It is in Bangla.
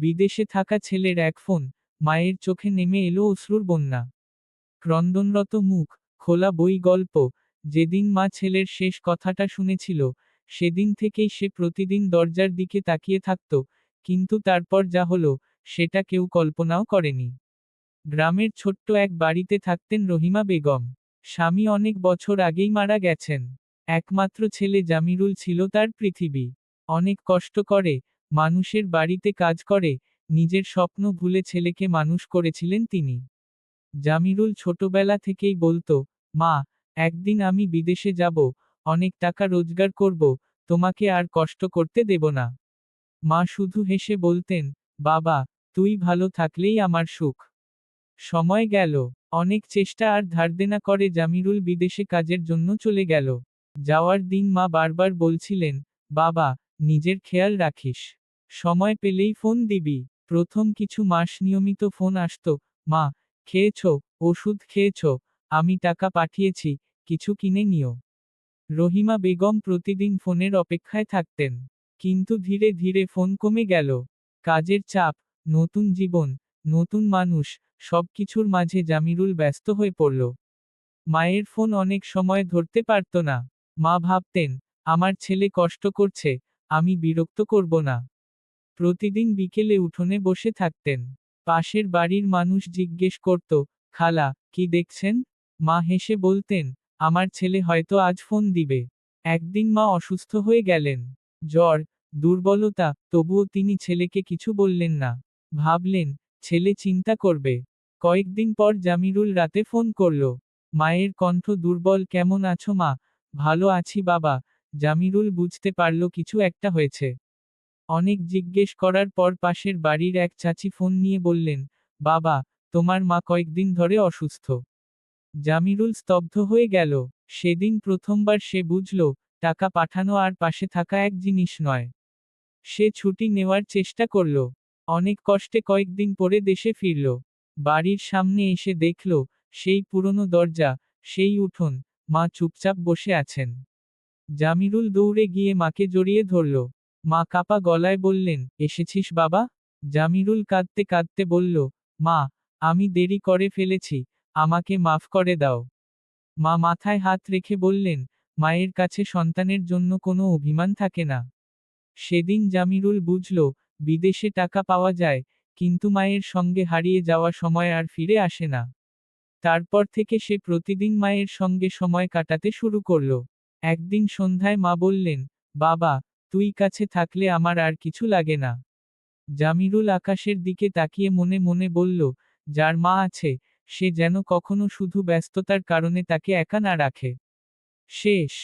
বিদেশে থাকা ছেলের এক ফোন, মায়ের চোখে নেমে এলো অশ্রুর বন্যা। ক্রন্দনরত মুখ, খোলা বই গল্প। যেদিন মা ছেলের শেষ কথাটা শুনেছিল, সেদিন থেকেই সে প্রতিদিন দরজার দিকে তাকিয়ে থাকত, কিন্তু তারপর যা হলো, সেটা কেউ কল্পনাও করেনি। গ্রামের ছোট্ট এক বাড়িতে থাকতেন রহিমা বেগম। স্বামী অনেক বছর আগেই মারা গেছেন। একমাত্র ছেলে জামিরুল ছিল তার পৃথিবী। অনেক কষ্ট করে, মানুষের বাড়িতে কাজ করে, নিজের স্বপ্ন ভুলে ছেলেকে মানুষ করেছিলেন তিনি। জামিরুল ছোটবেলা থেকেই বলতো, মা, একদিন আমি বিদেশে যাব, অনেক টাকা রোজগার করব, তোমাকে আর কষ্ট করতে দেব না। মা শুধু হেসে বলতেন, বাবা, তুই ভালো থাকলেই আমার সুখ। সময় গেল, অনেক চেষ্টা আর ধারদেনা করে জামিরুল বিদেশে কাজের জন্য চলে গেল। যাওয়ার দিন মা বারবার বলছিলেন, বাবা, নিজের খেয়াল রাখিস। সময় পেলেই ফোন দিবি। প্রথম কিছু মাস নিয়মিত ফোন আসতো, মা, খেয়েছো, ওষুধ খেয়েছো, আমি টাকা পাঠিয়েছি, কিছু কিনে নিও। রহিমা বেগম প্রতিদিন ফোনের অপেক্ষায় থাকতেন। কিন্তু ধীরে ধীরে ফোন কমে গেল। কাজের চাপ, নতুন জীবন, নতুন মানুষ, সবকিছুর মাঝে জামিরুল ব্যস্ত হয়ে পড়ল। মায়ের ফোন অনেক সময় ধরতে পারত না। মা ভাবতেন, আমার ছেলে কষ্ট করছে, আমি বিরক্ত করব না। প্রতিদিন বিকেলে উঠোনে বসে থাকতেন। পাশের বাড়ির মানুষ জিজ্ঞেস করত, খালা, কি দেখছেন? মা হেসে বলতেন, আমার ছেলে হয়তো আজ ফোন দিবে। একদিন মা অসুস্থ হয়ে গেলেন। জ্বর, দুর্বলতা, তবুও তিনি ছেলেকে কিছু বললেন না। ভাবলেন, ছেলে চিন্তা করবে। কয়েকদিন পর জামিরুল রাতে ফোন করল। মায়ের কণ্ঠ দুর্বল, কেমন আছো মা? ভালো আছি বাবা। জামিরুল বুঝতে পারল কিছু একটা হয়েছে। অনেক জিজ্ঞেস করার পর পাশের বাড়ির এক চাচি ফোন নিয়ে বললেন, বাবা, তোমার মা কয়েকদিন ধরে অসুস্থ। জামিরুল স্তব্ধ হয়ে গেল। সেদিন প্রথমবার সে বুঝল, টাকা পাঠানো আর পাশে থাকা এক জিনিস নয়। সে ছুটি নেওয়ার চেষ্টা করল। অনেক কষ্টে কয়েকদিন পরে দেশে ফিরল। বাড়ির সামনে এসে দেখল, সেই পুরনো দরজা, সেই উঠোন, মা চুপচাপ বসে আছেন। জামিরুল দৌড়ে গিয়ে মাকে জড়িয়ে ধরল। মা কাপা গলায় বললেন, এসেছিস বাবা? জামিরুল কাঁদতে কাঁদতে বলল, মা, আমি দেরি করে ফেলেছি, আমাকে মাফ করে দাও। মা মাথায় হাত রেখে বললেন, মায়ের কাছে সন্তানের জন্য কোনো অভিমান থাকে না। সেদিন জামিরুল বুঝল, বিদেশে টাকা পাওয়া যায়, কিন্তু মায়ের সঙ্গে হারিয়ে যাওয়া সময় আর ফিরে আসে না। তারপর থেকে সে প্রতিদিন মায়ের সঙ্গে সময় কাটাতে শুরু করল। একদিন সন্ধ্যায় মা বললেন, বাবা, তুই কাছে থাকলে আমার আর কিছু লাগে না। জামিরুল আকাশের দিকে তাকিয়ে মনে মনে বলল, যার মা আছে, সে যেন কখনো শুধু ব্যস্ততার কারণে তাকে একা না রাখে। শেষ।